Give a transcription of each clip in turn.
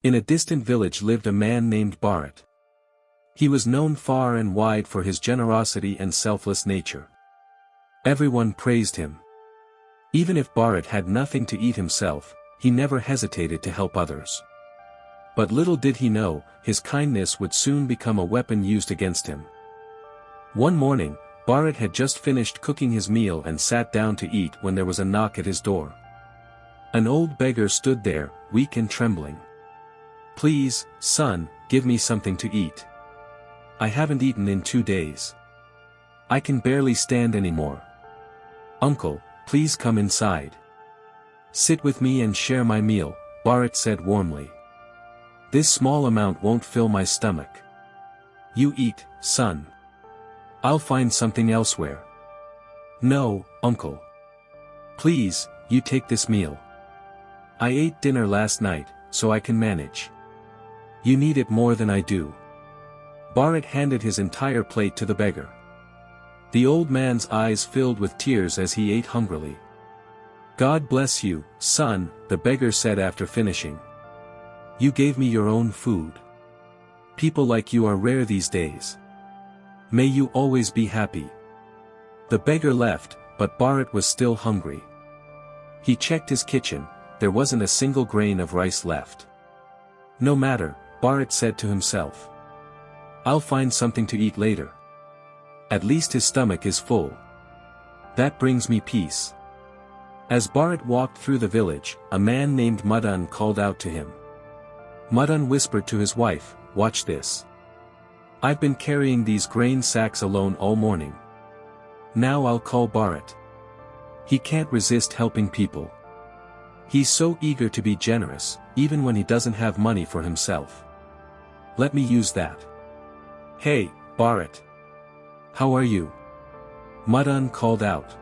In a distant village lived a man named Bharat. He was known far and wide for his generosity and selfless nature. Everyone praised him. Even if Bharat had nothing to eat himself, he never hesitated to help others. But little did he know, his kindness would soon become a weapon used against him. One morning, Bharat had just finished cooking his meal and sat down to eat when there was a knock at his door. An old beggar stood there, weak and trembling. "Please, son, give me something to eat. I haven't eaten in 2 days. I can barely stand anymore." "Uncle, please come inside. Sit with me and share my meal," Bharat said warmly. "This small amount won't fill my stomach. You eat, son. I'll find something elsewhere." "No, uncle. Please, you take this meal. I ate dinner last night, so I can manage. You need it more than I do." Bharat handed his entire plate to the beggar. The old man's eyes filled with tears as he ate hungrily. "God bless you, son," the beggar said after finishing. "You gave me your own food. People like you are rare these days. May you always be happy." The beggar left, but Bharat was still hungry. He checked his kitchen, there wasn't a single grain of rice left. "No matter," Bharat said to himself. "I'll find something to eat later. At least his stomach is full. That brings me peace." As Bharat walked through the village, a man named Madan called out to him. Madan whispered to his wife, "Watch this. I've been carrying these grain sacks alone all morning. Now I'll call Bharat. He can't resist helping people. He's so eager to be generous, even when he doesn't have money for himself. Let me use that." "Hey, Bharat. How are you?" Madan called out.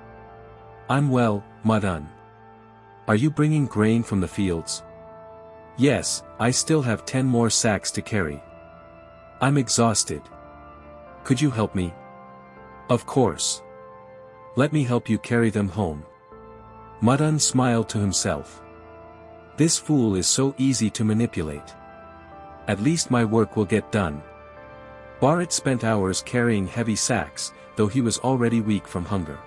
"I'm well, Madan. Are you bringing grain from the fields?" "Yes, I still have 10 more sacks to carry. I'm exhausted. Could you help me?" "Of course. Let me help you carry them home." Madan smiled to himself. This fool is so easy to manipulate. At least my work will get done. Bharat spent hours carrying heavy sacks, though he was already weak from hunger.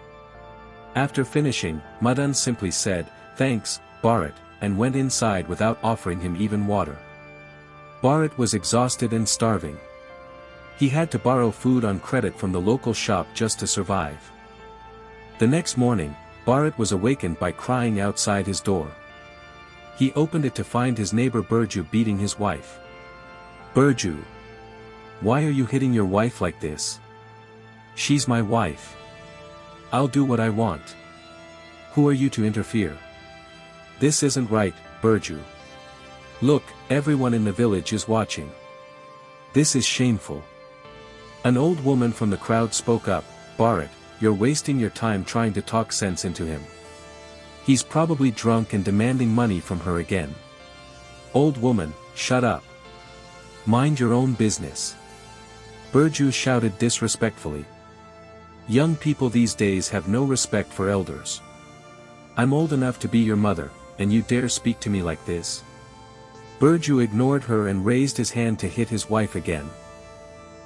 After finishing, Madan simply said, "Thanks, Bharat," and went inside without offering him even water. Bharat was exhausted and starving. He had to borrow food on credit from the local shop just to survive. The next morning, Bharat was awakened by crying outside his door. He opened it to find his neighbor Burju beating his wife. "Burju, why are you hitting your wife like this? She's my wife. I'll do what I want. Who are you to interfere? This isn't right, Burju. Look, everyone in the village is watching. This is shameful." An old woman from the crowd spoke up, "Bharat, you're wasting your time trying to talk sense into him. He's probably drunk and demanding money from her again." "Old woman, shut up. Mind your own business." Burju shouted disrespectfully. Young people these days have no respect for elders. "I'm old enough to be your mother, and you dare speak to me like this?" Burju ignored her and raised his hand to hit his wife again.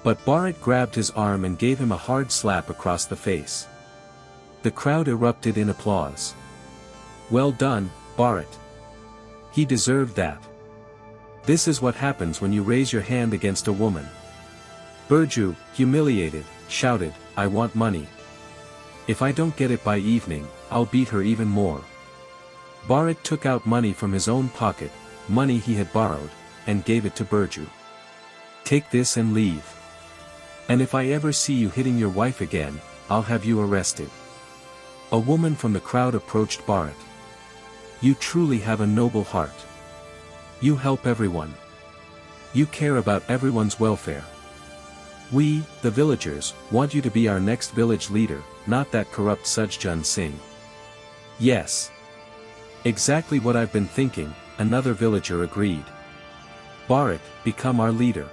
But Bharat grabbed his arm and gave him a hard slap across the face. The crowd erupted in applause. "Well done, Bharat. He deserved that. This is what happens when you raise your hand against a woman." Burju, humiliated, shouted, "I want money. If I don't get it by evening, I'll beat her even more." Bharat took out money from his own pocket, money he had borrowed, and gave it to Burju. "Take this and leave. And if I ever see you hitting your wife again, I'll have you arrested." A woman from the crowd approached Bharat. "You truly have a noble heart. You help everyone. You care about everyone's welfare. We, the villagers, want you to be our next village leader, not that corrupt Sajjan Singh." "Yes. Exactly what I've been thinking," another villager agreed. "Bharat, become our leader.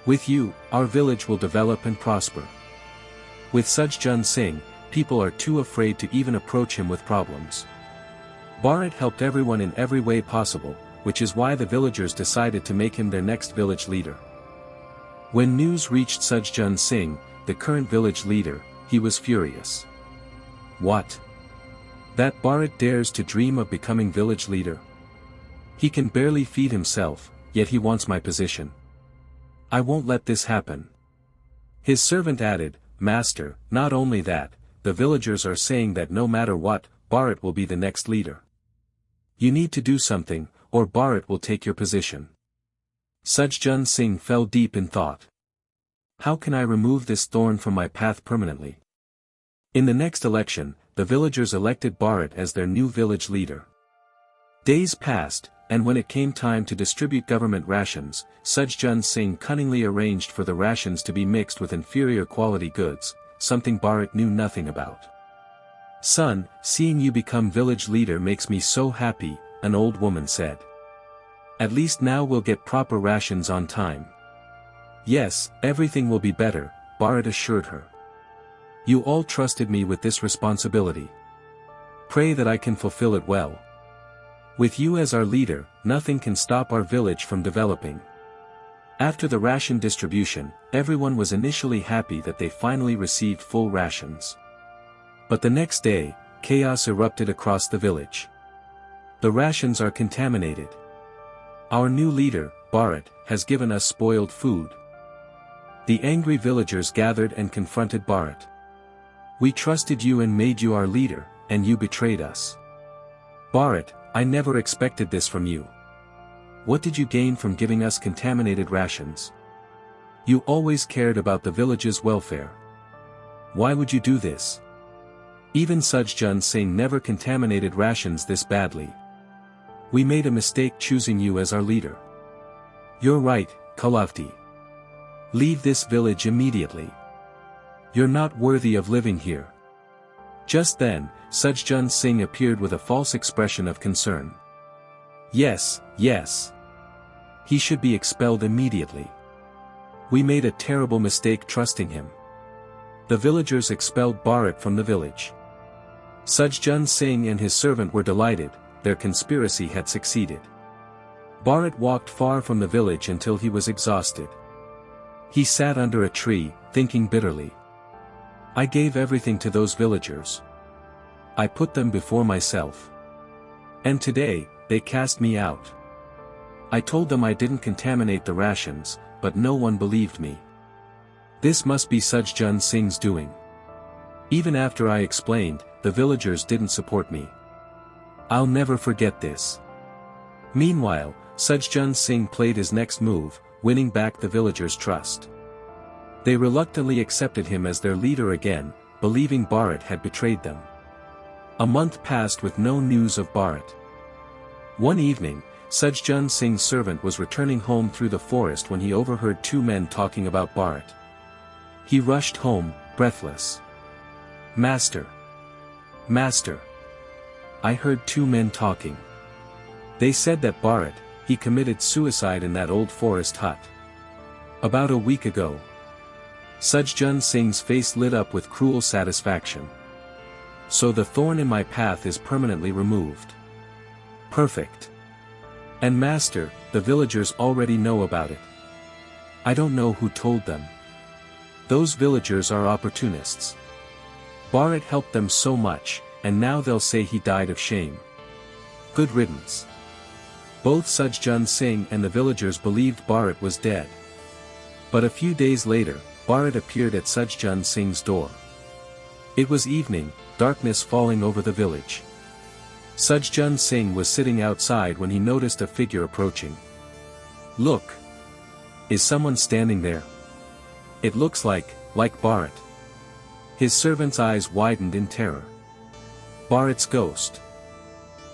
With you, our village will develop and prosper. With Sajjan Singh, people are too afraid to even approach him with problems." Bharat helped everyone in every way possible, which is why the villagers decided to make him their next village leader. When news reached Sajjan Singh, the current village leader, he was furious. What? That Bharat dares to dream of becoming village leader? He can barely feed himself, yet he wants my position. I won't let this happen. His servant added, Master, not only that, the villagers are saying that no matter what, Bharat will be the next leader. You need to do something, or Bharat will take your position. Sajjan Singh fell deep in thought. How can I remove this thorn from my path permanently? In the next election, the villagers elected Bharat as their new village leader. Days passed, and when it came time to distribute government rations, Sajjan Singh cunningly arranged for the rations to be mixed with inferior quality goods, something Bharat knew nothing about. Son, seeing you become village leader makes me so happy, an old woman said. At least now we'll get proper rations on time. Yes, everything will be better, Bharat assured her. You all trusted me with this responsibility. Pray that I can fulfill it well. With you as our leader, nothing can stop our village from developing. After the ration distribution, everyone was initially happy that they finally received full rations. But the next day, chaos erupted across the village. The rations are contaminated. Our new leader, Bharat, has given us spoiled food. The angry villagers gathered and confronted Bharat. We trusted you and made you our leader, and you betrayed us. Bharat, I never expected this from you. What did you gain from giving us contaminated rations? You always cared about the village's welfare. Why would you do this? Even Sajjan Singh never contaminated rations this badly. We made a mistake choosing you as our leader. You're right, Kulavti. Leave this village immediately. You're not worthy of living here. Just then, Sajjan Singh appeared with a false expression of concern. Yes, yes. He should be expelled immediately. We made a terrible mistake trusting him. The villagers expelled Bharat from the village. Sajjan Singh and his servant were delighted, their conspiracy had succeeded. Bharat walked far from the village until he was exhausted. He sat under a tree, thinking bitterly. I gave everything to those villagers. I put them before myself. And today, they cast me out. I told them I didn't contaminate the rations, but no one believed me. This must be Sajjan Singh's doing. Even after I explained, the villagers didn't support me. I'll never forget this. Meanwhile, Sajjan Singh played his next move, winning back the villagers' trust. They reluctantly accepted him as their leader again, believing Bharat had betrayed them. A month passed with no news of Bharat. One evening, Sajjan Singh's servant was returning home through the forest when he overheard two men talking about Bharat. He rushed home, breathless. Master! Master! I heard two men talking. They said that Bharat, he committed suicide in that old forest hut. About a week ago. Sajjan Singh's face lit up with cruel satisfaction. So the thorn in my path is permanently removed. Perfect. And master, the villagers already know about it. I don't know who told them. Those villagers are opportunists. Bharat helped them so much, and now they'll say he died of shame. Good riddance. Both Sajjan Singh and the villagers believed Bharat was dead. But a few days later, Bharat appeared at Sajjan Singh's door. It was evening, darkness falling over the village. Sajjan Singh was sitting outside when he noticed a figure approaching. Look! Is someone standing there? It looks like Bharat. His servant's eyes widened in terror. Bharat's ghost.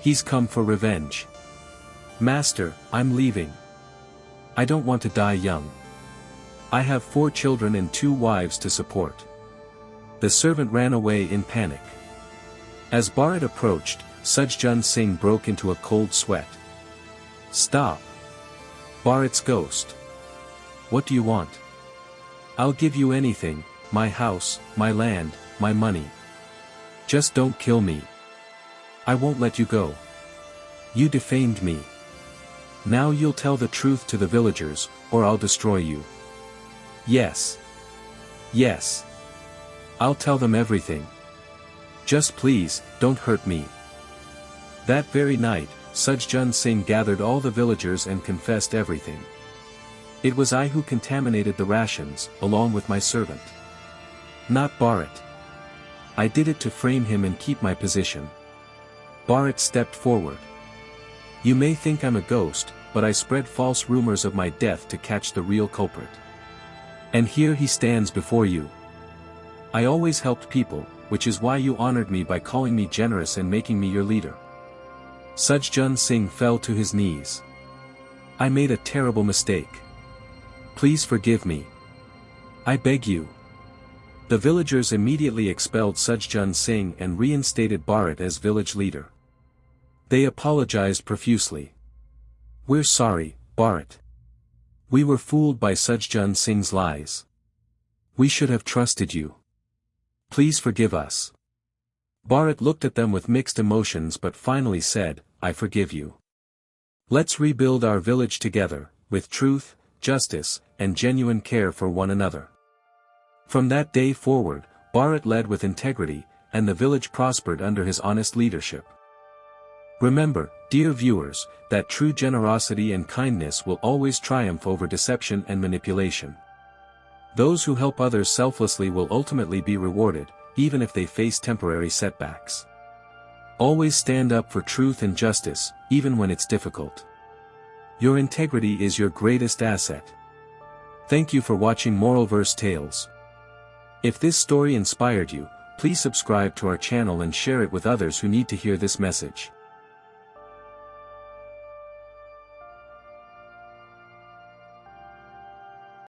He's come for revenge. Master, I'm leaving. I don't want to die young. I have 4 children and 2 wives to support. The servant ran away in panic. As Bharat approached, Sajjan Singh broke into a cold sweat. Stop! Bharat's ghost. What do you want? I'll give you anything, my house, my land, my money. Just don't kill me. I won't let you go. You defamed me. Now you'll tell the truth to the villagers, or I'll destroy you. Yes. Yes. I'll tell them everything. Just please, don't hurt me. That very night, Sajjan Singh gathered all the villagers and confessed everything. It was I who contaminated the rations, along with my servant. Not Bharat. I did it to frame him and keep my position. Bharat stepped forward. You may think I'm a ghost, but I spread false rumors of my death to catch the real culprit. And here he stands before you. I always helped people, which is why you honored me by calling me generous and making me your leader. Sajjan Singh fell to his knees. I made a terrible mistake. Please forgive me. I beg you. The villagers immediately expelled Sajjan Singh and reinstated Bharat as village leader. They apologized profusely. We're sorry, Bharat. We were fooled by Sajjan Singh's lies. We should have trusted you. Please forgive us. Bharat looked at them with mixed emotions but finally said, I forgive you. Let's rebuild our village together, with truth, justice, and genuine care for one another. From that day forward, Bharat led with integrity, and the village prospered under his honest leadership. Remember, dear viewers, that true generosity and kindness will always triumph over deception and manipulation. Those who help others selflessly will ultimately be rewarded, even if they face temporary setbacks. Always stand up for truth and justice, even when it's difficult. Your integrity is your greatest asset. Thank you for watching MoralVerse Tales. If this story inspired you, please subscribe to our channel and share it with others who need to hear this message.